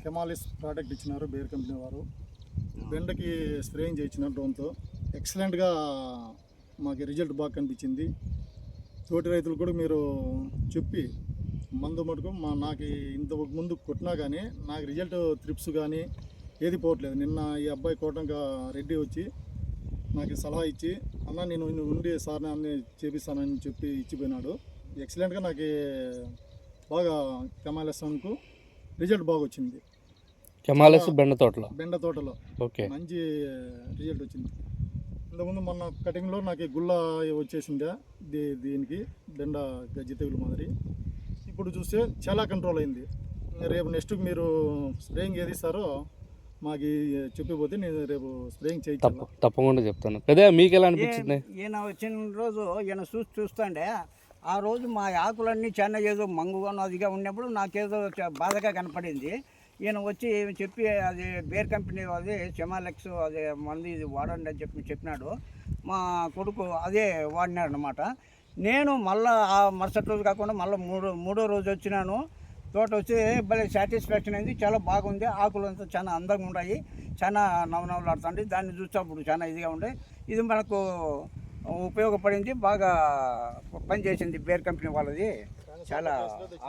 కెమాలిస్ product ఇచ్చినారు bear company వారు. బెండకి స్ప్రేయింగ్ చేయించినారు డ్రోన్తో. ఎక్సలెంట్గా మాకు రిజల్ట్ బాగా కనిపించింది. తోటి రైతులు కూడా మీరు చెప్పి మందు మటుకు నాకు ఇంత ముందు కొట్టినా కానీ నాకు రిజల్ట్ త్రిప్స్ కానీ ఏది పోవట్లేదు. నిన్న ఈ అబ్బాయి కోటంక రెడ్డి వచ్చి నాకు సలహా ఇచ్చి అన్న నేను ఉండి సార్ని అన్నీ చేపిస్తానని చెప్పి ఇచ్చిపోయినాడు. ఎక్సలెంట్గా నాకు బాగా కెమాలిస్కు రిజల్ట్ బాగా వచ్చింది. కెమాలిస్ బెండ తోటలో ఓకే మంచి రిజల్ట్ వచ్చింది. ఇంతకుముందు మొన్న కటింగ్లో నాకు గుల్ల వచ్చేసిందే దీనికి బెండ గజ్జి తెగులు మాదిరి. ఇప్పుడు చూస్తే చాలా కంట్రోల్ అయింది. రేపు నెక్స్ట్ మీరు స్ప్రేయింగ్ ఏది ఇస్తారో మాకు చెప్పిపోతే నేను రేపు స్ప్రేయింగ్ చేయించాను. తప్పకుండా చెప్తాను. అదే మీకు ఎలా అనిపించింది? ఈయన వచ్చిన రోజు ఈయన చూస్తుండే ఆ రోజు మా ఆకులన్నీ చాలా ఏదో మంగుగాను అదిగా ఉన్నప్పుడు నాకేదో బాధగా కనపడింది. ఈయన వచ్చి చెప్పి అది బేర్ కంపెనీ అది కెమాలిస్ అదే మంది ఇది వాడండి అని చెప్పినాడు. మా కొడుకు అదే వాడినాడు అనమాట. నేను మళ్ళీ ఆ మరుసటి రోజు కాకుండా మళ్ళీ మూడో రోజు వచ్చినాను. తోట వచ్చి భలే సాటిస్ఫాక్షన్ అయింది. చాలా బాగుంది. ఆకులు అంతా చాలా అందంగా ఉన్నాయి, చాలా నవనవలాడుతుంది. దాన్ని చూసినప్పుడు చాలా ఇదిగా ఉండే. ఇది మనకు ఉపయోగపడింది, బాగా పనిచేసింది బేర్ కంపెనీ వాళ్ళది. చాలా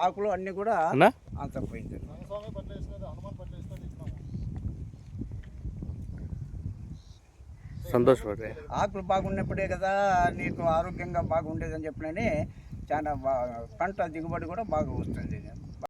ఆకులు అన్నీ కూడా అంత పోయింది. సంతోషపడే ఆకులు బాగున్నప్పుడే కదా నీకు ఆరోగ్యంగా బాగుండేదని చెప్పినని చాలా పంట దిగుబడి కూడా బాగా వస్తుంది.